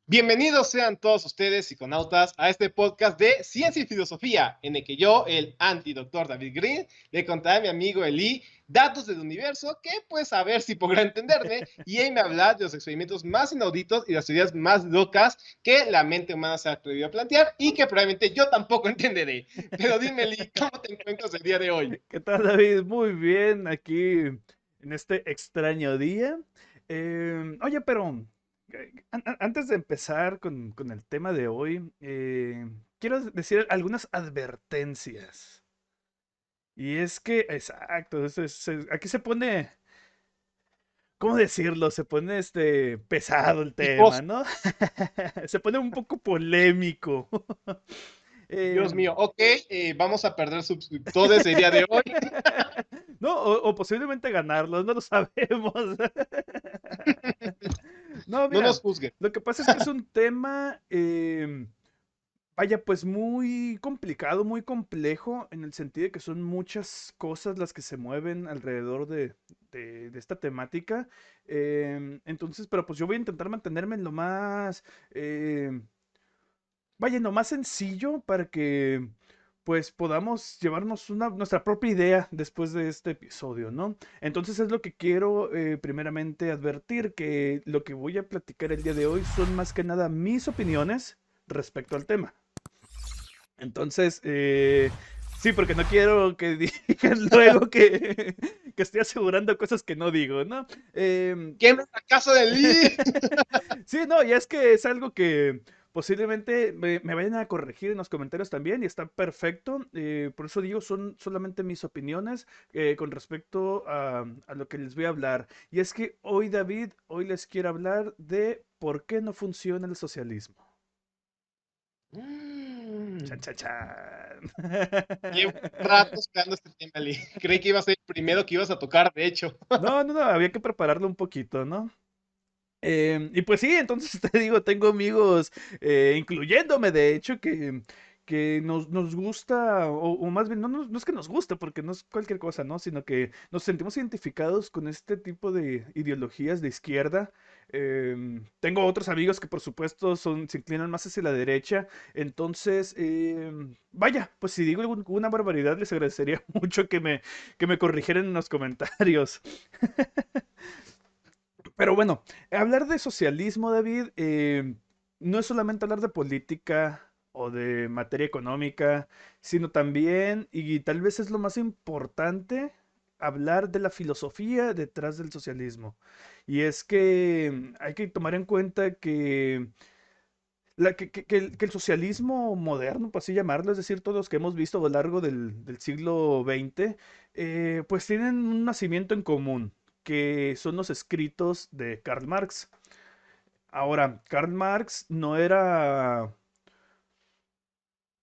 Bienvenidos sean todos ustedes, psiconautas, a este podcast de Ciencia y Filosofía, en el que yo, el antidoctor David Green, le contaré a mi amigo Eli datos del universo que, pues, a ver si podrá entenderme, y él me habla de los experimentos más inauditos y las teorías más locas que la mente humana se ha atrevido a plantear y que probablemente yo tampoco entenderé. Pero dime, Eli, ¿cómo te encuentras el día de hoy? ¿Qué tal, David? Muy bien, aquí en este extraño día. Oye, pero antes de empezar con el tema de hoy, quiero decir algunas advertencias. Y es que, exacto, aquí se pone, ¿cómo decirlo? Se pone pesado el tema, Psicosis, ¿no? Se pone un poco polémico. Dios Em, mío, ok, vamos a perder suscriptores el día de hoy. No, o posiblemente ganarlos, no lo sabemos. No, No nos mira, juzguen. lo que pasa es que es un tema, vaya, pues muy complicado, muy complejo, en el sentido de que son muchas cosas las que se mueven alrededor de esta temática. Entonces, pero pues yo voy a intentar mantenerme en lo más, vaya, en lo más sencillo para que pues podamos llevarnos nuestra propia idea después de este episodio, ¿no? Entonces es lo que quiero primeramente advertir, que lo que voy a platicar el día de hoy son más que nada mis opiniones respecto al tema. Entonces, sí, porque no quiero que digan luego que estoy asegurando cosas que no digo, ¿no? ¿Qué me acaso de Lee? Sí, no, y es que es algo que posiblemente me vayan a corregir en los comentarios también y está perfecto. Por eso digo, son solamente mis opiniones con respecto a lo que les voy a hablar. Y es que hoy, David, hoy les quiero hablar de por qué no funciona el socialismo. Chan, chan, chan. Llevo rato esperando este tema, Lee. Creí que iba a ser el primero que ibas a tocar, de hecho. No, no, no, había que prepararlo un poquito, ¿no? Y pues sí, entonces te digo, tengo amigos, incluyéndome de hecho, que nos gusta, o más bien, no es que nos guste, porque no es cualquier cosa, ¿no? Sino que nos sentimos identificados con este tipo de ideologías de izquierda. Tengo otros amigos que por supuesto se inclinan más hacia la derecha. Entonces, vaya, pues si digo alguna barbaridad, les agradecería mucho que me corrigieran en los comentarios. Pero bueno, hablar de socialismo, David, no es solamente hablar de política o de materia económica, sino también, y tal vez es lo más importante, hablar de la filosofía detrás del socialismo. Y es que hay que tomar en cuenta que que el socialismo moderno, por así llamarlo, es decir, todos los que hemos visto a lo largo del siglo XX, pues tienen un nacimiento en común, que son los escritos de Karl Marx. Ahora, Karl Marx no era,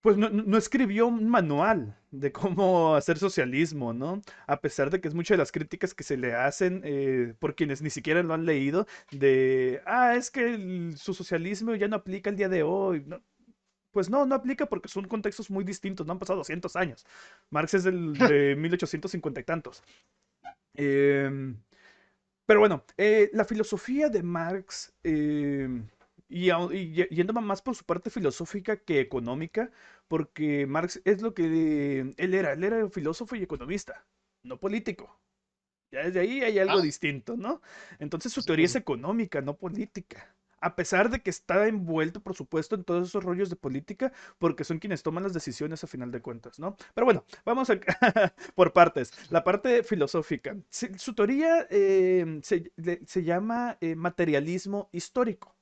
pues no escribió un manual de cómo hacer socialismo, ¿no? A pesar de que es muchas de las críticas que se le hacen por quienes ni siquiera lo han leído, es que su socialismo ya no aplica el día de hoy. ¿No? Pues no aplica porque son contextos muy distintos, no han pasado 200 años. Marx es de 1850 y tantos. Em, pero bueno, la filosofía de Marx, yéndome más por su parte filosófica que económica, porque Marx es lo que él era filósofo y economista, no político. Ya desde ahí hay algo Ah, distinto, ¿no? Entonces su por teoría es supuesto. económica, no política. A pesar de que está envuelto, por supuesto, en todos esos rollos de política, porque son quienes toman las decisiones a final de cuentas, ¿no? Pero bueno, vamos a, por partes. La parte filosófica. Su teoría se llama materialismo histórico.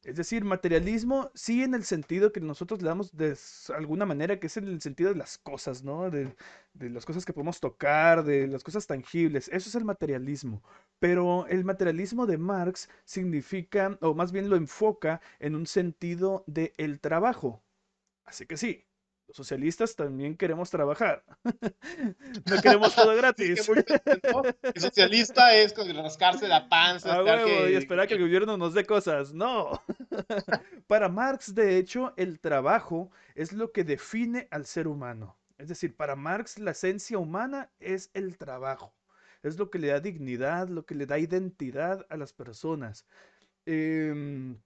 Es decir, materialismo sí en el sentido que nosotros le damos de alguna manera, que es en el sentido de las cosas, ¿no? De las cosas que podemos tocar, de las cosas tangibles. Eso es el materialismo. Pero el materialismo de Marx significa, o más bien lo enfoca en un sentido de el trabajo. Así que sí, los socialistas también queremos trabajar. No queremos todo Sí, que gratis. muchos dicen, ¿no? El socialista es con rascarse la panza, A estar huevo, y que, esperar que el gobierno nos dé cosas. No. Para Marx, de hecho, el trabajo es lo que define al ser humano. Es decir, para Marx la esencia humana es el trabajo. es lo que le da dignidad, lo que le da identidad a las personas. Em,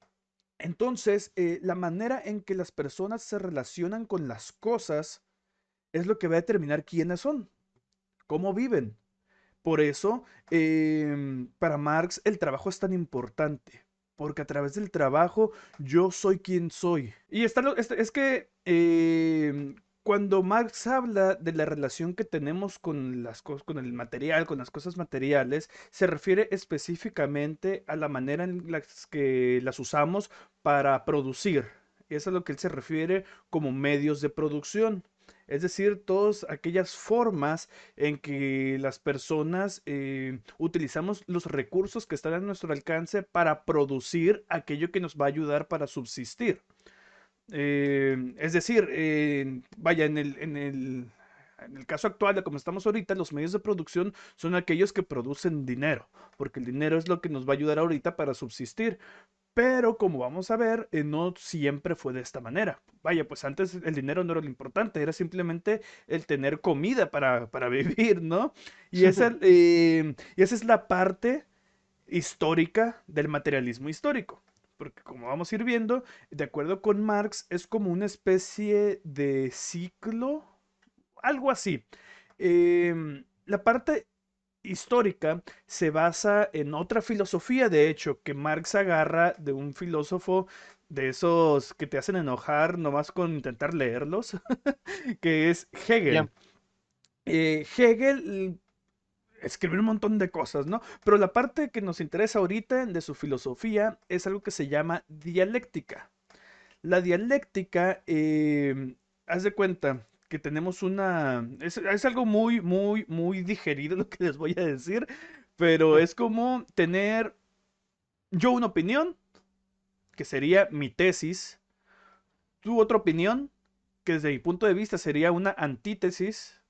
entonces, la manera en que las personas se relacionan con las cosas es lo que va a determinar quiénes son, cómo viven. Por eso, para Marx el trabajo es tan importante, porque a través del trabajo yo soy quien soy. Y es que cuando Marx habla de la relación que tenemos con las cosas, con el material, con las cosas materiales, se refiere específicamente a la manera en la que las usamos para producir. Es a lo que él se refiere como medios de producción. Es decir, todas aquellas formas en que las personas utilizamos los recursos que están a nuestro alcance para producir aquello que nos va a ayudar para subsistir. Es decir, vaya, en el caso actual de como estamos ahorita, los medios de producción son aquellos que producen dinero, porque el dinero es lo que nos va a ayudar ahorita para subsistir. Pero como vamos a ver, no siempre fue de esta manera. Vaya, pues antes el dinero no era lo importante, era simplemente el tener comida para vivir, ¿no? Y esa es la parte histórica del materialismo histórico. Porque como vamos a ir viendo, de acuerdo con Marx, es como una especie de ciclo, algo así. La parte histórica se basa en otra filosofía, de hecho, que Marx agarra de un filósofo de esos que te hacen enojar nomás con intentar leerlos, que es Ya. Hegel. Hegel escribió un montón de cosas, ¿no? Pero la parte que nos interesa ahorita de su filosofía es algo que se llama dialéctica. La dialéctica, haz de cuenta que tenemos es algo muy, muy, muy digerido lo que les voy a decir, pero es como tener yo una opinión, que sería mi tesis, tu otra opinión, que desde mi punto de vista sería una antítesis,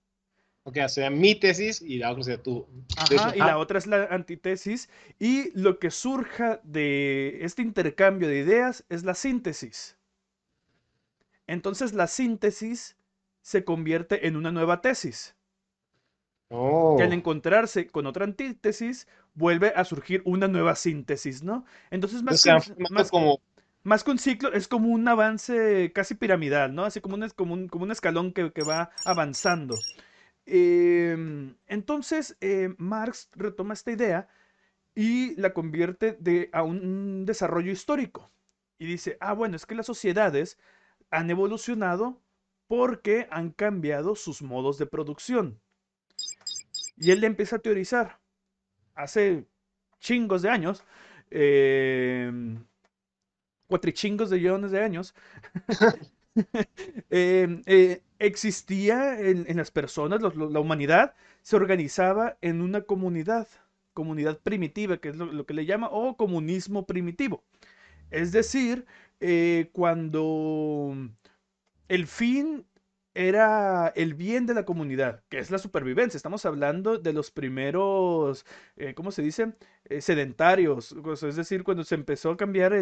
Ok, o sea, mi tesis y la otra sea tú. De hecho, ajá, y ajá. la otra es la antítesis, y lo que surja de este intercambio de ideas es la síntesis. Entonces la síntesis se convierte en una nueva tesis, que al Oh. encontrarse con otra antítesis vuelve a surgir una nueva síntesis, ¿no? Entonces Entonces se han formado como, más que un ciclo es como un avance casi piramidal, ¿no? Así como como un escalón que va avanzando. Entonces Marx retoma esta idea y la convierte a un desarrollo histórico. Y dice, ah, bueno, es que las sociedades han evolucionado porque han cambiado sus modos de producción. Y él le empieza a teorizar hace chingos de años, eh, cuatrichingos de millones de años, existía en las personas, la humanidad se organizaba en una comunidad primitiva, que es lo que le llama, o comunismo primitivo. Es decir, cuando el fin era el bien de la comunidad, que es la supervivencia. Estamos hablando de los primeros, ¿cómo se dice? Sedentarios. Es decir, cuando se empezó a cambiar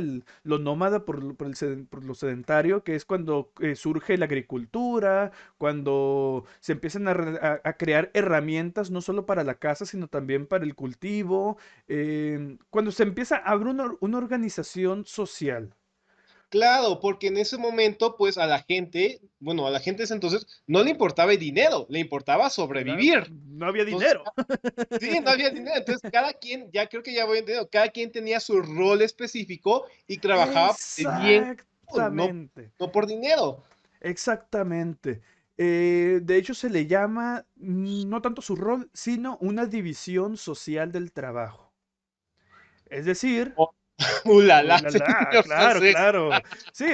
lo nómada por lo sedentario, que es cuando surge la agricultura, cuando se empiezan a crear herramientas no solo para la casa, sino también para el cultivo, cuando se empieza a abrir una organización social. claro, porque en ese momento, pues a la gente, bueno, a la gente de ese entonces no le importaba el dinero, le importaba sobrevivir. No había Entonces, dinero. sí, no había dinero. Entonces, cada quien, ya creo que ya voy entendiendo, cada quien tenía su rol específico y trabajaba por el bien común, no, Exactamente, no por dinero. exactamente. De hecho, se le llama no tanto su rol, sino una división social del trabajo. Es decir, Oh, la, la, señor claro, francés. claro. Sí,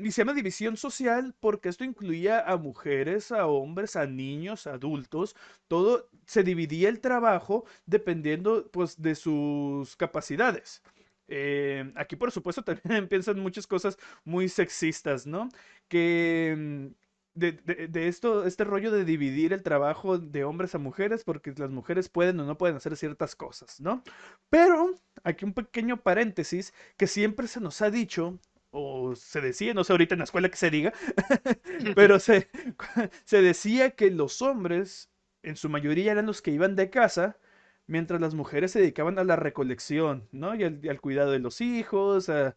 y se llama división social porque esto incluía a mujeres, a hombres, a niños, a adultos. Todo se dividía el trabajo dependiendo, pues, de sus capacidades. Aquí, por supuesto, también piensan muchas cosas muy sexistas, ¿no? Que de esto, este rollo de dividir el trabajo de hombres a mujeres, porque las mujeres pueden o no pueden hacer ciertas cosas, ¿no? Pero aquí un pequeño paréntesis que siempre se nos ha dicho, o se decía, no sé ahorita en la escuela que se diga, pero se decía que los hombres en su mayoría eran los que iban de casa, mientras las mujeres se dedicaban a la recolección, ¿no? Y al cuidado de los hijos, a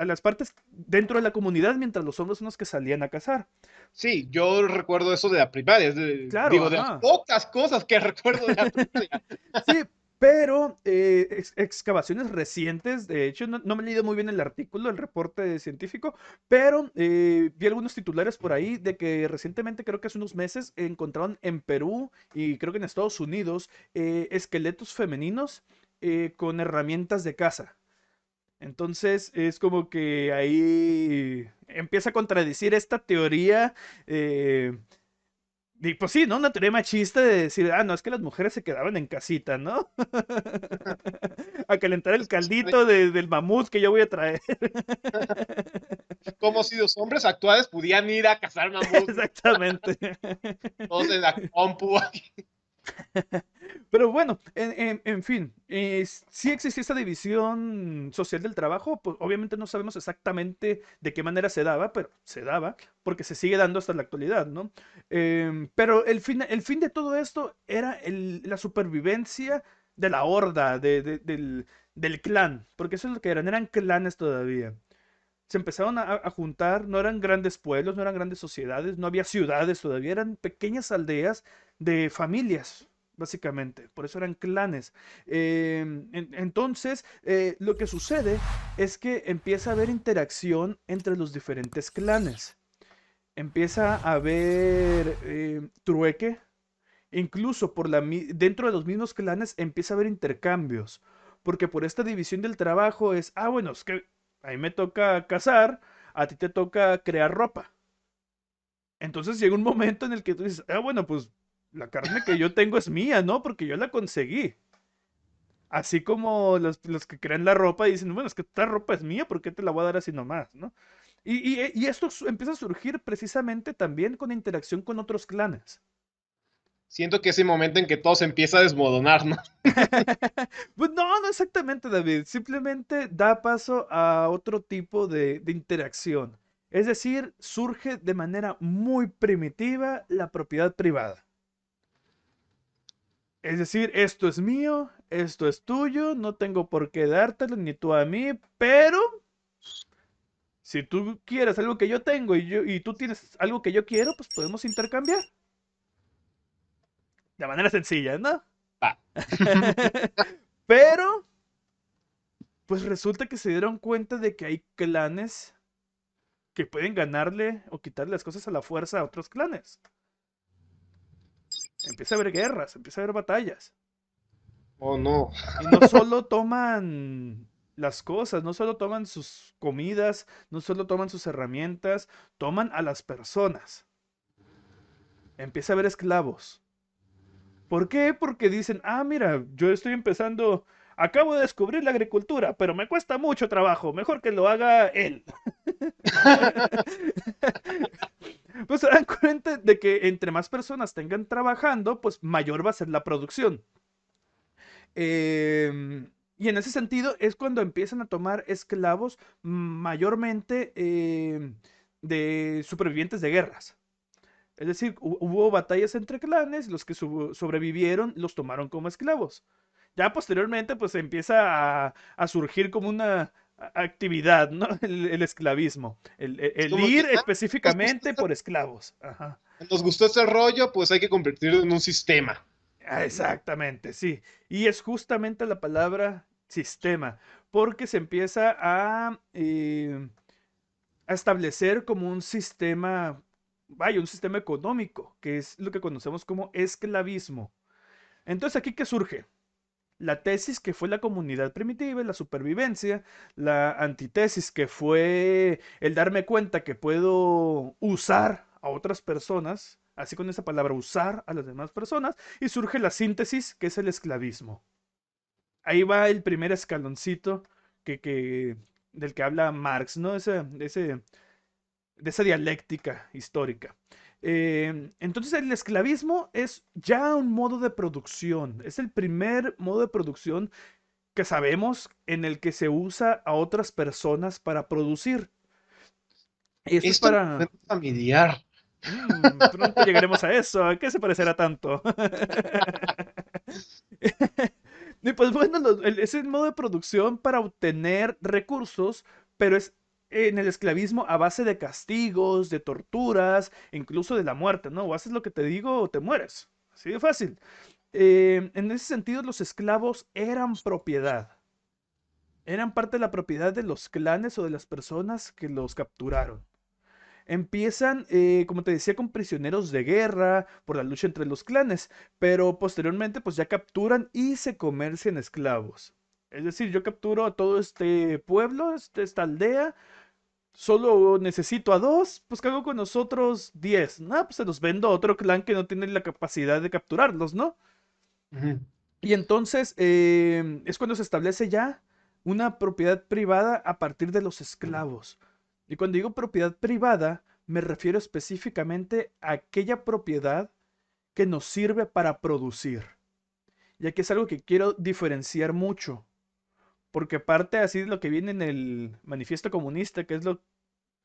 las partes dentro de la comunidad, mientras los hombres son los que salían a cazar. Sí, yo recuerdo eso de la primaria, Claro, digo, de las ajá. pocas cosas que recuerdo de la primaria. Sí, pero excavaciones recientes, de hecho, no me he leído muy bien el artículo, el reporte científico, pero vi algunos titulares por ahí de que recientemente, creo que hace unos meses, encontraron en Perú y creo que en Estados Unidos esqueletos femeninos con herramientas de caza. Entonces es como que ahí empieza a contradecir esta teoría. Y pues sí, ¿no? Una teoría machista de decir, no, es que las mujeres se quedaban en casita, ¿no? A calentar el caldito del mamut que yo voy a traer. Como si los hombres actuales pudieran ir a cazar mamuts, Exactamente. todos en la compu. Pero bueno, en fin, sí existe esta división social del trabajo, pues obviamente no sabemos exactamente de qué manera se daba, pero se daba, porque se sigue dando hasta la actualidad, ¿no? Pero el fin de todo esto era la supervivencia de la horda, del clan, porque eso es lo que eran clanes todavía. Se empezaron a juntar, no eran grandes pueblos, no eran grandes sociedades, no había ciudades todavía, eran pequeñas aldeas de familias, básicamente. Por eso eran clanes. Entonces, lo que sucede es que empieza a haber interacción entre los diferentes clanes. Empieza a haber trueque. Incluso dentro de los mismos clanes empieza a haber intercambios. Porque por esta división del trabajo es, bueno, es que a mí me toca cazar, a ti te toca crear ropa. Entonces llega un momento en el que tú dices, bueno, pues la carne que yo tengo es mía, ¿no? Porque yo la conseguí. Así como los que crean la ropa dicen, bueno, es que esta ropa es mía, ¿por qué te la voy a dar así nomás, ¿no? Y esto empieza a surgir precisamente también con interacción con otros clanes. Siento que es el momento en que todo se empieza a desmoronar, ¿no? Pues no exactamente, David. Simplemente da paso a otro tipo de interacción. Es decir, surge de manera muy primitiva la propiedad privada. Es decir, esto es mío, esto es tuyo, no tengo por qué dártelo ni tú a mí, pero si tú quieres algo que yo tengo y tú tienes algo que yo quiero, pues podemos intercambiar. De manera sencilla, ¿no? Va. Pero, pues resulta que se dieron cuenta de que hay clanes que pueden ganarle o quitarle las cosas a la fuerza a otros clanes. Empieza a haber guerras, empieza a haber batallas. Oh, no. Y no solo toman las cosas, no solo toman sus comidas, no solo toman sus herramientas, toman a las personas. Empieza a haber esclavos. ¿Por qué? Porque dicen, mira, yo estoy empezando, acabo de descubrir la agricultura, pero me cuesta mucho trabajo, mejor que lo haga él. Pues se dan cuenta de que entre más personas tengan trabajando, pues mayor va a ser la producción. Y en ese sentido es cuando empiezan a tomar esclavos mayormente de supervivientes de guerras. Es decir, hubo batallas entre clanes, los que sobrevivieron los tomaron como esclavos. Ya posteriormente pues empieza a surgir como una actividad, ¿no? El esclavismo. Es El como que ir nos gustó, específicamente por esclavos. Ajá. nos gustó este rollo, pues hay que convertirlo en un sistema. Exactamente, sí. Y es justamente la palabra sistema, porque se empieza a establecer como un sistema, vaya, un sistema económico, que es lo que conocemos como esclavismo. Entonces, ¿aquí qué surge? La tesis que fue la comunidad primitiva y la supervivencia, la antítesis que fue el darme cuenta que puedo usar a otras personas, así con esa palabra, usar a las demás personas, y surge la síntesis que es el esclavismo. Ahí va el primer escaloncito del que habla Marx, ¿no? De esa dialéctica histórica. Entonces el esclavismo es ya un modo de producción, es el primer modo de producción que sabemos en el que se usa a otras personas para producir. Y esto es Esto me para... suena familiar. Pronto llegaremos a eso. ¿A qué se parecerá tanto? Y pues bueno, es el modo de producción para obtener recursos, pero es en el esclavismo a base de castigos, de torturas, incluso de la muerte, ¿no? O haces lo que te digo o te mueres. Así de fácil. En ese sentido, los esclavos eran propiedad. Eran parte de la propiedad de los clanes o de las personas que los capturaron. Empiezan, como te decía, con prisioneros de guerra por la lucha entre los clanes, pero posteriormente pues ya capturan y se comercian esclavos. Es decir, yo capturo a todo este pueblo, esta aldea, solo necesito a dos, pues ¿qué hago con nosotros 10? No, pues se los vendo a otro clan que no tiene la capacidad de capturarlos, ¿no? Ujú. Y entonces es cuando se establece ya una propiedad privada a partir de los esclavos. Y cuando digo propiedad privada, me refiero específicamente a aquella propiedad que nos sirve para producir. Ya que es algo que quiero diferenciar mucho. Porque parte así de lo que viene en el manifiesto comunista, que es lo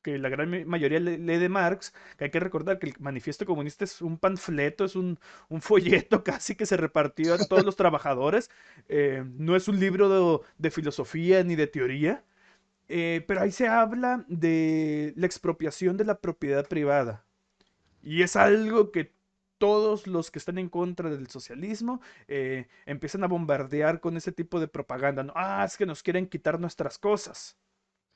que la gran mayoría lee de Marx, que hay que recordar que el manifiesto comunista es un panfleto, es un folleto casi que se repartió a todos los trabajadores, no es un libro de filosofía ni de teoría, pero ahí se habla de la expropiación de la propiedad privada. Y es algo que todos los que están en contra del socialismo empiezan a bombardear con ese tipo de propaganda, ¿no? Ah, es que nos quieren quitar nuestras cosas.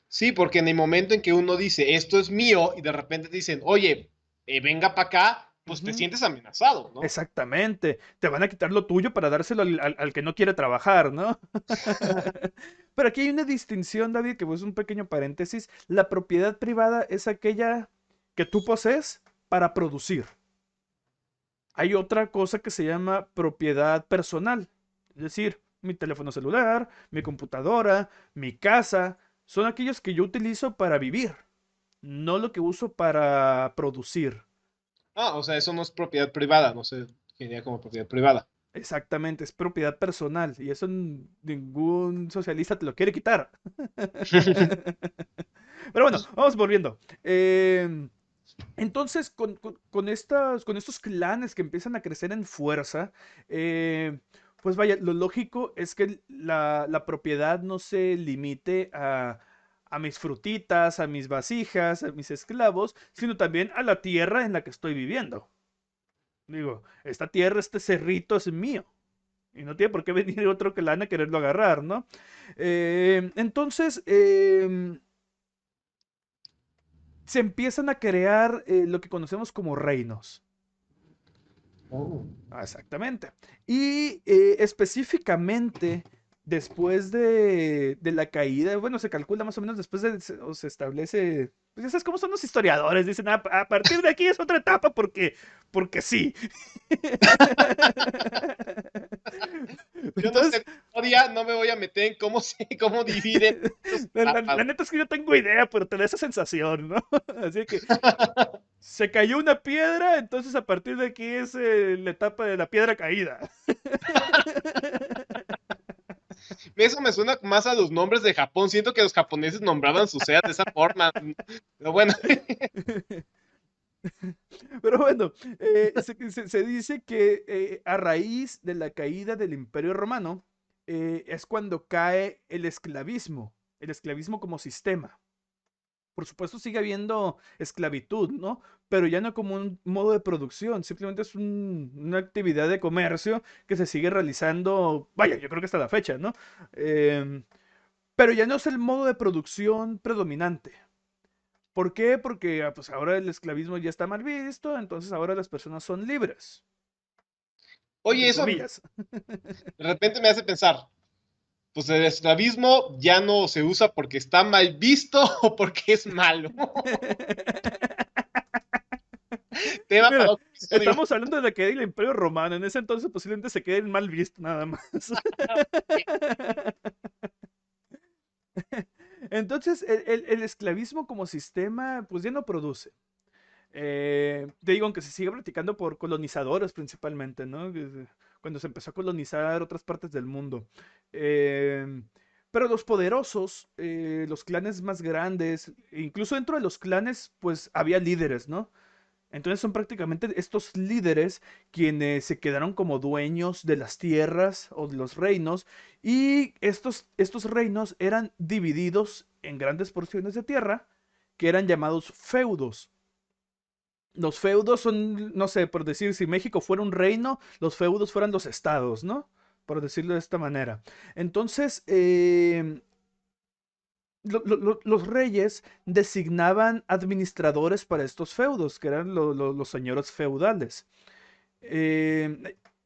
Sí, porque en el momento en que uno dice, esto es mío, y de repente te dicen, oye, venga para acá, pues te Ujú. sientes amenazado, ¿no? Exactamente. Te van a quitar lo tuyo para dárselo al que no quiere trabajar, ¿no? Pero aquí hay una distinción, David, que es un pequeño paréntesis. La propiedad privada es aquella que tú posees para producir. Hay otra cosa que se llama propiedad personal. Es decir, mi teléfono celular, mi computadora, mi casa, son aquellos que yo utilizo para vivir, no lo que uso para producir. Ah, o sea, eso no es propiedad privada, no sé, genera como propiedad privada. Exactamente, es propiedad personal y eso ningún socialista te lo quiere quitar. Pero bueno, vamos volviendo. Entonces, con estos clanes que empiezan a crecer en fuerza, pues vaya, lo lógico es que la propiedad no se limite a mis frutitas, a mis vasijas, a mis esclavos, sino también a la tierra en la que estoy viviendo. Digo, esta tierra, este cerrito es mío. Y no tiene por qué venir otro clan a quererlo agarrar, ¿no? Entonces, se empiezan a crear lo que conocemos como reinos. Oh. Ah, exactamente. Y específicamente después de la caída, bueno, se calcula más o menos después de, o se establece, pues ya sabes cómo son los historiadores, dicen, a partir de aquí es otra etapa porque sí. Yo no Entonces, sé, todavía no me voy a meter en cómo cómo dividen las la etapas. neta es que yo tengo idea, pero te da esa sensación, ¿no? Así que se cayó una piedra, entonces a partir de aquí es la etapa de la piedra caída. Eso me suena más a los nombres de Japón. Siento que los japoneses nombraban sus eras de esa forma. Pero bueno, Pero bueno, se dice que a raíz de la caída del Imperio Romano es cuando cae el esclavismo como sistema. Por supuesto sigue habiendo esclavitud, ¿no? Pero ya no como un modo de producción, simplemente es una actividad de comercio que se sigue realizando, vaya, yo creo que hasta la fecha, ¿no? Em, pero ya no es el modo de producción predominante. ¿Por qué? Porque pues ahora el esclavismo ya está mal visto, entonces ahora las personas son libres, oye, entre eso comillas. de repente me hace pensar, pues el esclavismo ya no se usa porque está mal visto o porque es malo. Tema para Mira, otro episodio. estamos hablando de la caída del Imperio Romano, en ese entonces posiblemente se queden mal visto nada más. Entonces, el esclavismo como sistema, pues ya no produce. Te digo, aunque se sigue practicando por colonizadores principalmente, ¿no? Cuando se empezó a colonizar otras partes del mundo. Eh, pero los poderosos, los clanes más grandes, incluso dentro de los clanes, pues había líderes, ¿no? Entonces son prácticamente estos líderes quienes se quedaron como dueños de las tierras o de los reinos y estos reinos eran divididos en grandes porciones de tierra que eran llamados feudos. Los feudos son, no sé, por decir, si México fuera un reino, los feudos fueran los estados, ¿no? Por decirlo de esta manera. Entonces, los reyes designaban administradores para estos feudos, que eran los señores feudales.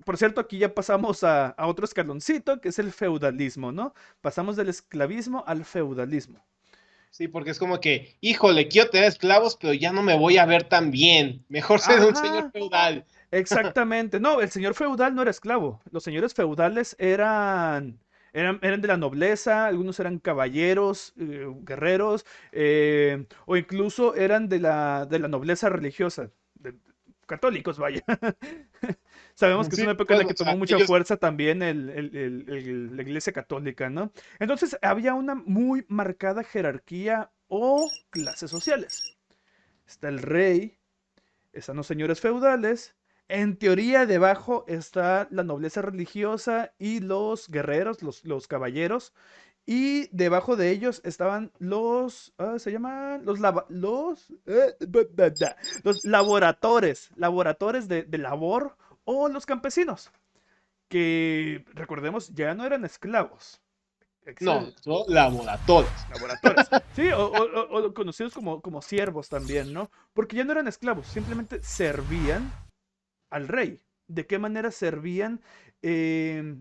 Por cierto, aquí ya pasamos a otro escaloncito, que es el feudalismo, ¿no? Pasamos del esclavismo al feudalismo. Sí, porque es como que, híjole, quiero tener esclavos, pero ya no me voy a ver tan bien. Mejor ser un señor Ajá, feudal. exactamente. No, el señor feudal no era esclavo. Los señores feudales eran de la nobleza, algunos eran caballeros, guerreros, o incluso eran de la nobleza religiosa, católicos, vaya. Sabemos que es Sí, una época en pues, la o que tomó sea, mucha ellos, fuerza también la Iglesia Católica, ¿no? Entonces había una muy marcada jerarquía o clases sociales. Está el rey, están los señores feudales. En teoría, debajo está la nobleza religiosa y los guerreros, los caballeros. Y debajo de ellos estaban se llaman los laboradores de labor o los campesinos, que recordemos ya no eran esclavos. no, son laboratorios. Laboradores, sí, o conocidos como siervos también, ¿no? Porque ya no eran esclavos, simplemente servían al rey. ¿De qué manera servían? Eh,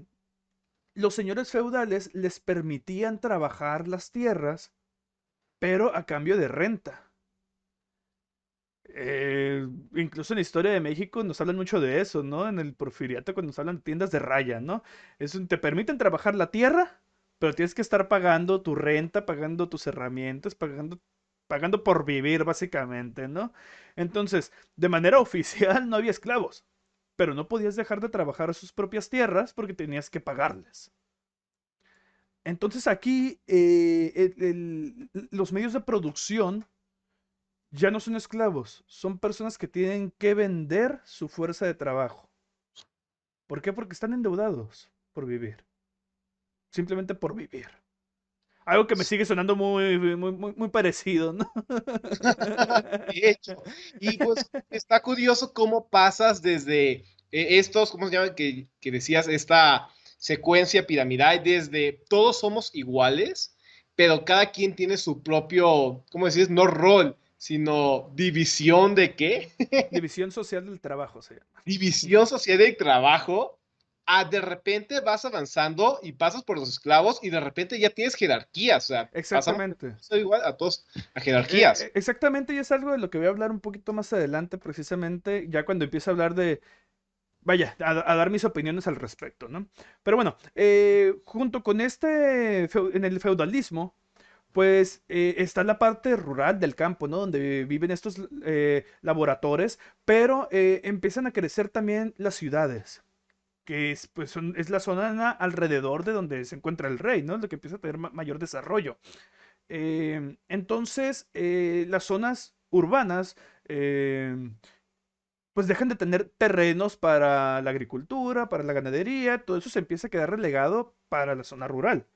los señores feudales les permitían trabajar las tierras, pero a cambio de renta. Incluso en la historia de México nos hablan mucho de eso, ¿no? En el Porfiriato, cuando nos hablan de tiendas de raya, ¿no? Te permiten trabajar la tierra, pero tienes que estar pagando tu renta, pagando tus herramientas, pagando por vivir, básicamente, ¿no? Entonces, de manera oficial no había esclavos, pero no podías dejar de trabajar sus propias tierras porque tenías que pagarles. Entonces aquí los medios de producción ya no son esclavos, son personas que tienen que vender su fuerza de trabajo. ¿Por qué? Porque están endeudados por vivir, simplemente por vivir. Algo que me sigue sonando muy parecido, ¿no? De hecho, y pues está curioso cómo pasas desde estos, ¿cómo se llaman? Que decías, esta secuencia piramidal, desde todos somos iguales, pero cada quien tiene su propio, ¿cómo decís? No rol, sino división de qué? División social del trabajo se llama. División social del trabajo. De repente vas avanzando y pasas por los esclavos y de repente ya tienes jerarquías, o sea, pasamos de Exactamente. ser igual a todos a jerarquías. Exactamente, y es algo de lo que voy a hablar un poquito más adelante, precisamente, ya cuando empiece a hablar de, vaya, a dar mis opiniones al respecto, ¿no? Pero bueno, junto con en el feudalismo, pues está la parte rural del campo, ¿no? Donde viven estos laboratorios, pero empiezan a crecer también las ciudades, que pues es la zona alrededor de donde se encuentra el rey, ¿no? Lo que empieza a tener mayor desarrollo. Entonces, las zonas urbanas, pues dejan de tener terrenos para la agricultura, para la ganadería, todo eso se empieza a quedar relegado para la zona rural.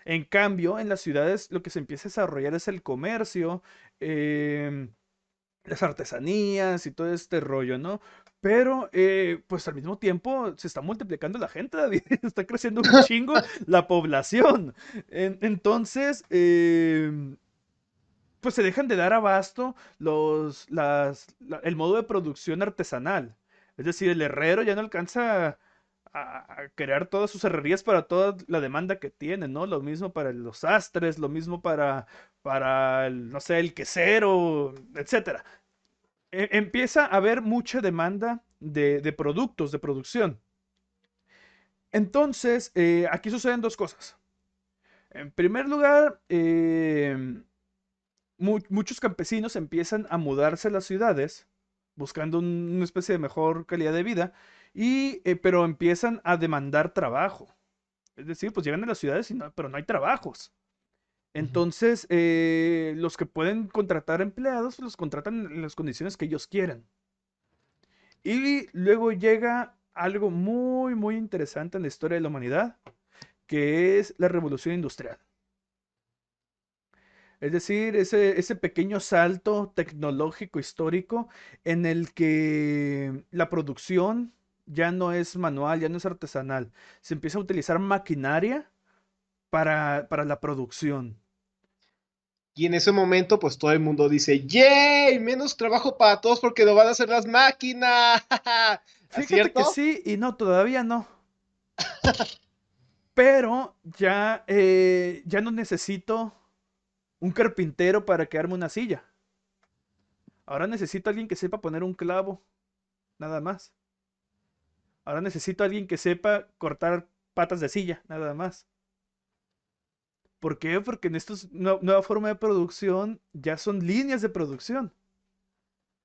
En cambio, en las ciudades lo que se empieza a desarrollar es el comercio, em, las artesanías y todo este rollo, ¿no? Pero, pues al mismo tiempo se está multiplicando la gente, David, está creciendo un chingo la población. Entonces, pues se dejan de dar abasto el modo de producción artesanal. Es decir, el herrero ya no alcanza a crear todas sus herrerías para toda la demanda que tiene, ¿no? Lo mismo para los sastres, lo mismo para no sé, el quesero, etcétera. Empieza a haber mucha demanda de productos, de producción. Entonces, aquí suceden dos cosas. En primer lugar, muchos campesinos empiezan a mudarse a las ciudades buscando una especie de mejor calidad de vida, pero empiezan a demandar trabajo. Es decir, pues llegan a las ciudades, pero no hay trabajos. Ujú. Entonces, los que pueden contratar empleados, pues los contratan en las condiciones que ellos quieren. Y luego llega algo muy, muy interesante en la historia de la humanidad, que es la revolución industrial. Es decir, ese pequeño salto tecnológico histórico en el que la producción ya no es manual, ya no es artesanal. Se empieza a utilizar maquinaria para la producción. Y en ese momento, pues todo el mundo dice, ¡yay! Menos trabajo para todos porque lo van a hacer las máquinas. ¿Es Fíjate que cierto? sí y no, todavía no. Pero ya, ya no necesito un carpintero para quedarme una silla. Ahora necesito a alguien que sepa poner un clavo, nada más. Ahora necesito a alguien que sepa cortar patas de silla, nada más. ¿Por qué? Porque en esta nueva forma de producción ya son líneas de producción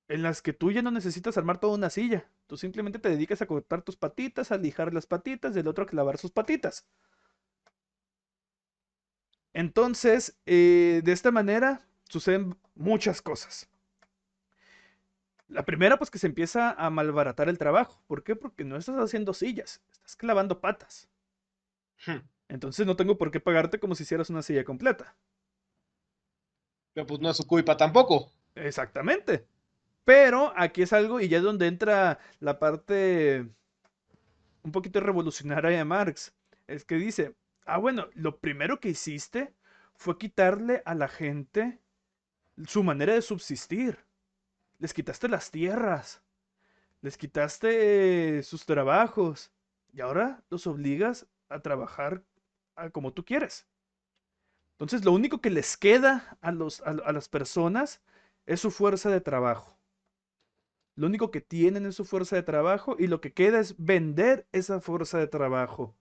en las que tú ya no necesitas armar toda una silla. Tú simplemente te dedicas a cortar tus patitas, a lijar las patitas, del otro a clavar sus patitas. Entonces, de esta manera suceden muchas cosas. La primera, pues que se empieza a malbaratar el trabajo. ¿Por qué? Porque no estás haciendo sillas, estás clavando patas. Entonces no tengo por qué pagarte como si hicieras una silla completa. Pero pues no es su culpa tampoco. Exactamente. Pero aquí es algo, y ya es donde entra la parte un poquito revolucionaria de Marx. Es que dice, ah, bueno, lo primero que hiciste fue quitarle a la gente su manera de subsistir. Les quitaste las tierras, les quitaste sus trabajos, y ahora los obligas a trabajar como tú quieres. Entonces, lo único que les queda a las personas es su fuerza de trabajo. Lo único que tienen es su fuerza de trabajo y lo que queda es vender esa fuerza de trabajo.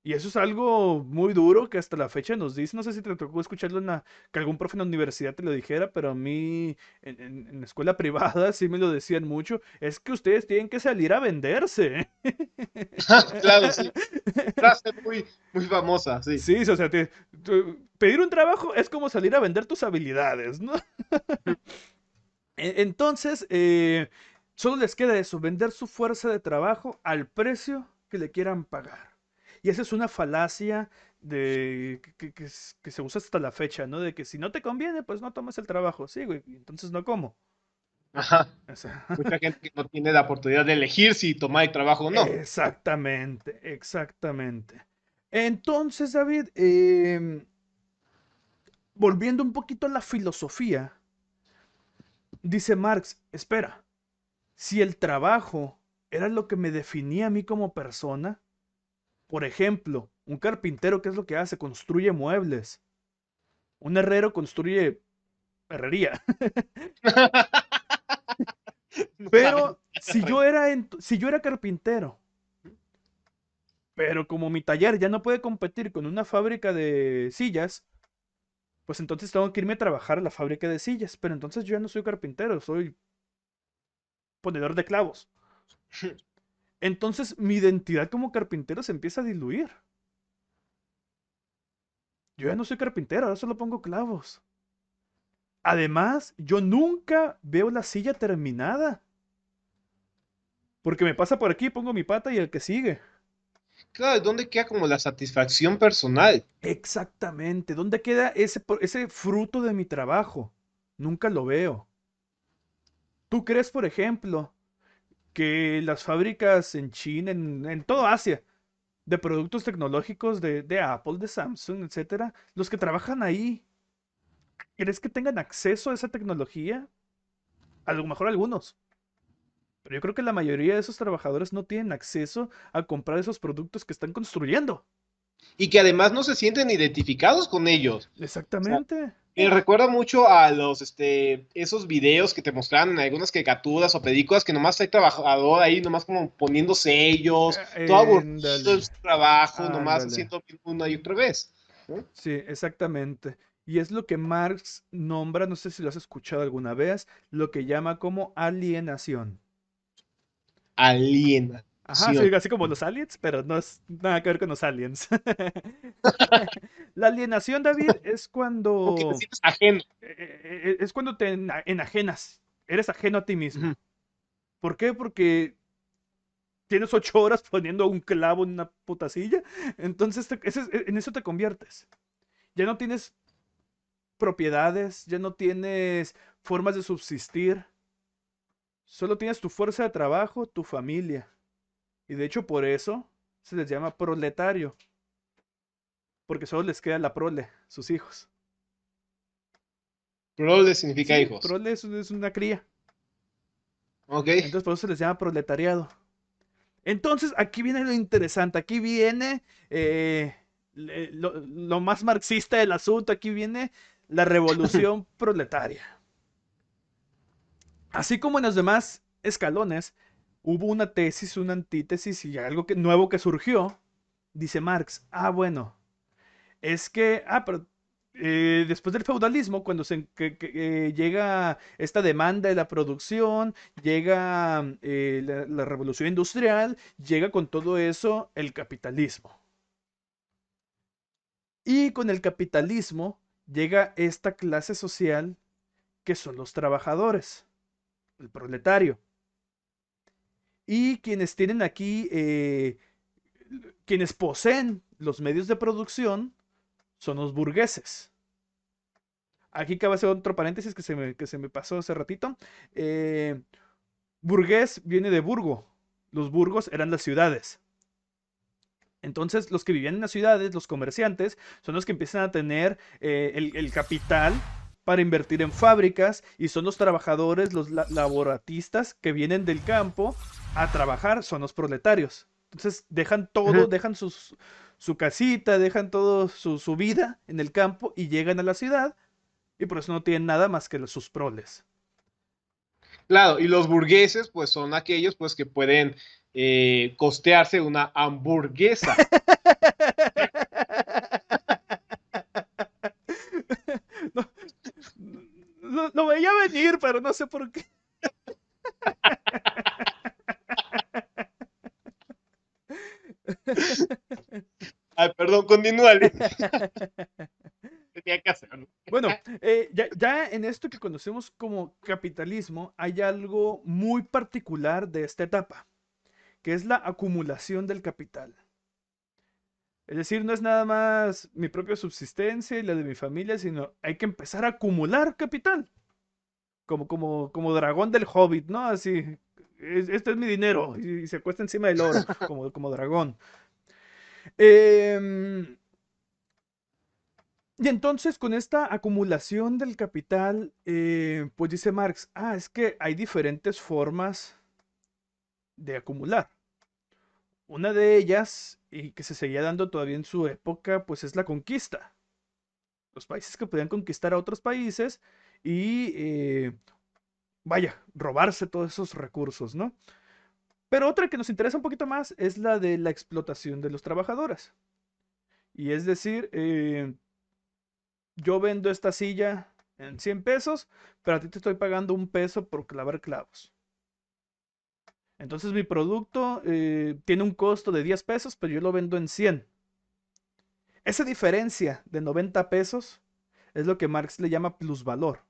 Y eso es algo muy duro que hasta la fecha nos dice. No sé si te tocó escucharlo que algún profe en la universidad te lo dijera, pero a mí en la escuela privada sí me lo decían mucho. Es que ustedes tienen que salir a venderse. Claro, sí. Frase muy, muy famosa, sí. Sí, o sea, pedir un trabajo es como salir a vender tus habilidades, ¿no? Entonces, solo les queda eso, vender su fuerza de trabajo al precio que le quieran pagar. Y esa es una falacia que se usa hasta la fecha, ¿no? De que si no te conviene, pues no tomes el trabajo. Sí, güey, entonces no como. Ajá. O sea, Mucha gente que no tiene la oportunidad de elegir si tomar el trabajo o no. exactamente, exactamente. Entonces, David, volviendo un poquito a la filosofía, dice Marx, espera, si el trabajo era lo que me definía a mí como persona, por ejemplo, un carpintero, ¿qué es lo que hace? Construye muebles. Un herrero construye herrería. No saben. Pero si yo era carpintero, pero como mi taller ya no puede competir con una fábrica de sillas, pues entonces tengo que irme a trabajar a la fábrica de sillas. Pero entonces yo ya no soy carpintero, soy ponedor de clavos. Entonces mi identidad como carpintero se empieza a diluir. Yo ya no soy carpintero, ahora solo pongo clavos. Además, yo nunca veo la silla terminada. Porque me pasa por aquí, pongo mi pata y el que sigue. Claro, ¿dónde queda como la satisfacción personal? Exactamente. ¿Dónde queda ese fruto de mi trabajo? Nunca lo veo. ¿Tú crees, por ejemplo, que las fábricas en China, en todo Asia, de productos tecnológicos de Apple, de Samsung, etcétera, los que trabajan ahí, ¿crees que tengan acceso a esa tecnología? A lo mejor algunos. Pero yo creo que la mayoría de esos trabajadores no tienen acceso a comprar esos productos que están construyendo. Y que además no se sienten identificados con ellos. O sea, Exactamente. me recuerda mucho a esos videos que te mostraban en algunas caricaturas o películas que nomás hay trabajador ahí, nomás como poniendo sellos, todo aburrido en Ándale, su trabajo, nomás ándale. haciendo una y otra vez, ¿no? Sí, exactamente. Y es lo que Marx nombra, no sé si lo has escuchado alguna vez, lo que llama como alienación. Ajá, sí, Alienación. así como los aliens, pero no es nada que ver con los aliens. La alienación, David, es Como que te cuando sientes ajeno. es cuando te enajenas, eres ajeno a ti Ujú. mismo. ¿Por qué? Porque tienes 8 horas poniendo un clavo en una puta silla. Entonces en eso te conviertes. Ya no tienes propiedades, ya no tienes formas de subsistir. Solo tienes tu fuerza de trabajo, tu familia. Y de hecho por eso se les llama proletario. Porque solo les queda la prole, sus hijos. Prole significa Sí, hijos. prole es una cría. Ok. Entonces por eso se les llama proletariado. Entonces aquí viene lo interesante. Aquí viene lo más marxista del asunto. Aquí viene la revolución proletaria. Así como en los demás escalones, hubo una tesis, una antítesis y algo nuevo que surgió. Dice Marx, bueno, es que, pero después del feudalismo, cuando llega esta demanda de la producción, llega la revolución industrial, llega con todo eso el capitalismo. Y con el capitalismo llega esta clase social que son los trabajadores, el proletario. Y quienes tienen aquí, quienes poseen los medios de producción, son los burgueses. Aquí cabe hacer otro paréntesis que se me pasó hace ratito. Eh, Burgués viene de burgo. Los burgos eran las ciudades. Entonces, los que vivían en las ciudades, los comerciantes, son los que empiezan a tener el capital para invertir en fábricas y son los trabajadores, los laboratistas que vienen del campo a trabajar, son los proletarios. Entonces, dejan todo, Ujú. dejan su casita, dejan todo su vida en el campo y llegan a la ciudad y por eso no tienen nada más que sus proles. Claro, y los burgueses, pues son aquellos pues que pueden costearse una hamburguesa. No, lo veía venir, pero no sé por qué. Ay, perdón, continúale. Tenía que hacerlo. Bueno, ya en esto que conocemos como capitalismo, hay algo muy particular de esta etapa, que es la acumulación del capital. Es decir, no es nada más mi propia subsistencia y la de mi familia, sino hay que empezar a acumular capital, como dragón del Hobbit, ¿no? Así, este es mi dinero, y se acuesta encima del oro, como dragón. Em, Y entonces con esta acumulación del capital, pues dice Marx, es que hay diferentes formas de acumular. Una de ellas, y que se seguía dando todavía en su época, pues es la conquista. Los países que podían conquistar a otros países y, vaya, robarse todos esos recursos, ¿no? Pero otra que nos interesa un poquito más es la de la explotación de los trabajadores. Y es decir, yo vendo esta silla en 100 pesos, pero a ti te estoy pagando 1 peso por clavar clavos. Entonces mi producto tiene un costo de 10 pesos, pero yo lo vendo en 100. Esa diferencia de 90 pesos es lo que Marx le llama plusvalor.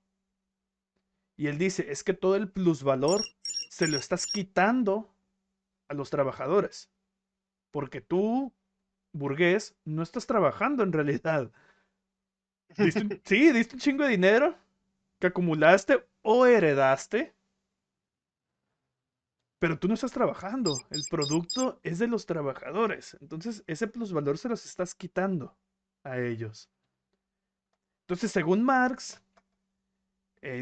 Y él dice, es que todo el plusvalor se lo estás quitando a los trabajadores. Porque tú, burgués, no estás trabajando en realidad. Sí, diste un chingo de dinero que acumulaste o heredaste, pero tú no estás trabajando. El producto es de los trabajadores. Entonces, ese plusvalor se los estás quitando a ellos. Entonces, según Marx,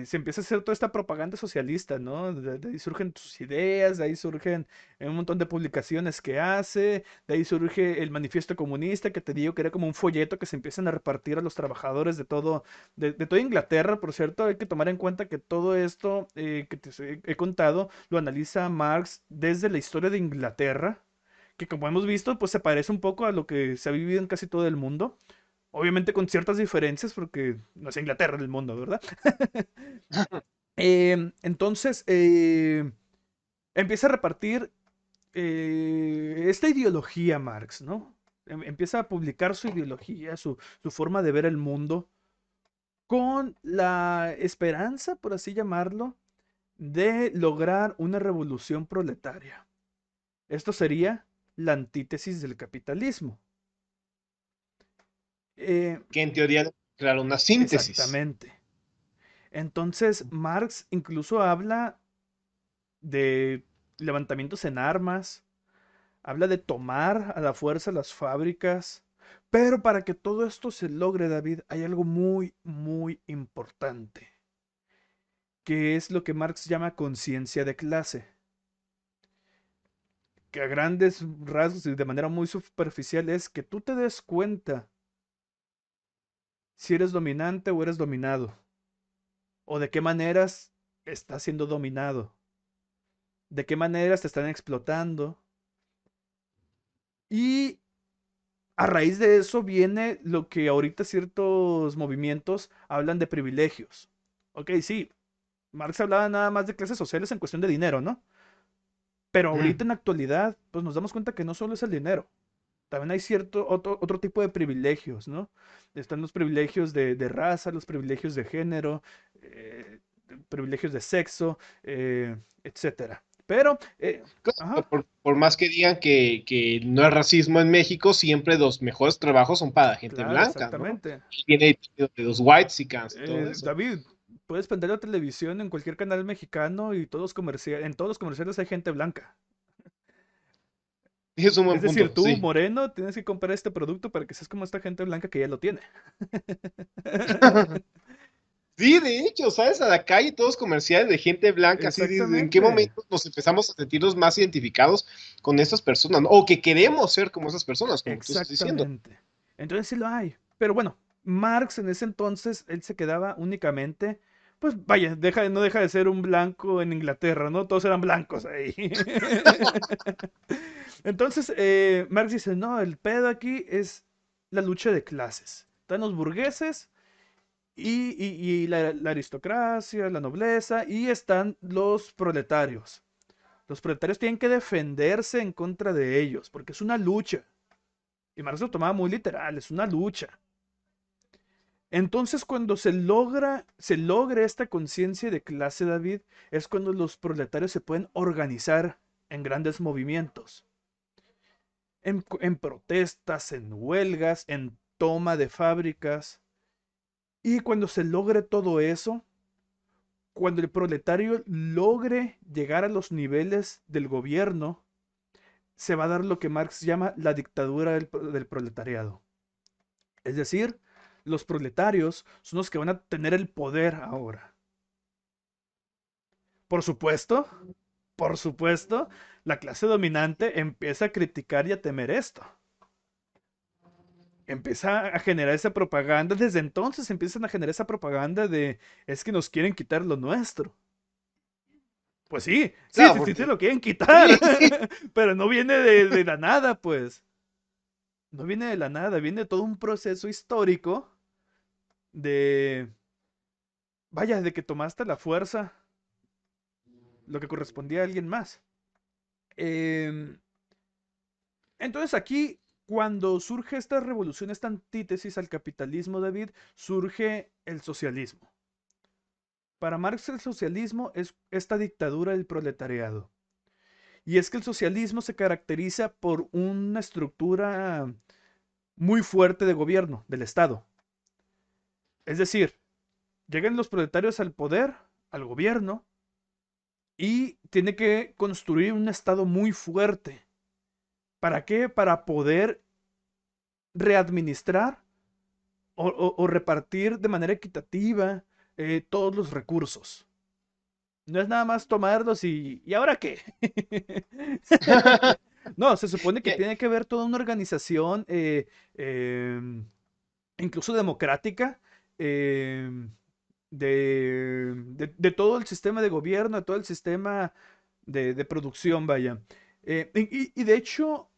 se empieza a hacer toda esta propaganda socialista, ¿no? De ahí surgen sus ideas, de ahí surgen un montón de publicaciones que hace, de ahí surge el manifiesto comunista, que te digo que era como un folleto que se empiezan a repartir a los trabajadores de todo, de toda Inglaterra, por cierto. Hay que tomar en cuenta que todo esto que he contado lo analiza Marx desde la historia de Inglaterra, que como hemos visto, pues se parece un poco a lo que se ha vivido en casi todo el mundo. Obviamente con ciertas diferencias, porque no es Inglaterra el mundo, ¿verdad? Entonces, empieza a repartir esta ideología Marx, ¿no? Empieza a publicar su ideología, su forma de ver el mundo, con la esperanza, por así llamarlo, de lograr una revolución proletaria. Esto sería la antítesis del capitalismo. Que en teoría debe crear una síntesis. Exactamente. Entonces, Marx incluso habla de levantamientos en armas, habla de tomar a la fuerza las fábricas, pero para que todo esto se logre, David, hay algo muy, muy importante, que es lo que Marx llama conciencia de clase, que a grandes rasgos y de manera muy superficial es que tú te des cuenta si eres dominante o eres dominado, o de qué maneras estás siendo dominado, de qué maneras te están explotando. Y a raíz de eso viene lo que ahorita ciertos movimientos hablan de privilegios. Ok, sí, Marx hablaba nada más de clases sociales en cuestión de dinero, ¿no? Pero ahorita Ujú. en la actualidad, pues nos damos cuenta que no solo es el dinero, también hay cierto otro tipo de privilegios, ¿no? Están los privilegios de raza, los privilegios de género, privilegios de sexo, etcétera. Pero, Claro, ajá, por más que digan que no es racismo en México, siempre los mejores trabajos son para gente claro, blanca, ¿no? exactamente. Y viene de los whitexicans y todo eso. David, puedes prender la televisión en cualquier canal mexicano y en todos los comerciales hay gente blanca. Y es un Es buen decir, punto, tú, sí. moreno, tienes que comprar este producto para que seas como esta gente blanca que ya lo tiene. Sí, de hecho, ¿sabes? A la calle todos comerciales de gente blanca, así, ¿en qué Exactamente, momento nos empezamos a sentirnos más identificados con esas personas, ¿no? O que queremos ser como esas personas, como tú estás diciendo. exactamente. Entonces sí lo hay. Pero bueno, Marx en ese entonces, él se quedaba únicamente, pues vaya, no deja de ser un blanco en Inglaterra, ¿no? Todos eran blancos ahí. Entonces, Marx dice, no, el pedo aquí es la lucha de clases. Están los burgueses y la aristocracia, la nobleza, y están los proletarios. Los proletarios tienen que defenderse en contra de ellos, porque es una lucha. Y Marx lo tomaba muy literal, es una lucha. Entonces, cuando se logre esta conciencia de clase, David, es cuando los proletarios se pueden organizar en grandes movimientos, en protestas, en huelgas, en toma de fábricas. Y cuando se logre todo eso, cuando el proletario logre llegar a los niveles del gobierno, se va a dar lo que Marx llama la dictadura del proletariado. Es decir, los proletarios son los que van a tener el poder ahora. Por supuesto, por supuesto, la clase dominante empieza a criticar y a temer esto. Empieza a generar esa propaganda. Desde entonces empiezan a generar esa propaganda de es que nos quieren quitar lo nuestro. Pues sí, sí, Claro, sí, sí, se porque lo quieren quitar. sí, Pero no viene de la nada, pues. No viene de la nada, viene de todo un proceso histórico de, vaya, de que tomaste la fuerza, lo que correspondía a alguien más. Em, entonces aquí, cuando surge esta revolución, esta antítesis al capitalismo, David, surge el socialismo. Para Marx el socialismo es esta dictadura del proletariado. Y es que el socialismo se caracteriza por una estructura muy fuerte de gobierno, del Estado. Es decir, llegan los proletarios al poder, al gobierno, y tiene que construir un Estado muy fuerte. ¿Para qué? Para poder readministrar o repartir de manera equitativa todos los recursos. No es nada más tomarlos ¿y ahora qué? No, se supone que que- tiene que haber toda una organización, em, incluso democrática, em, de todo el sistema de gobierno, de todo el sistema de producción, vaya. Y de hecho,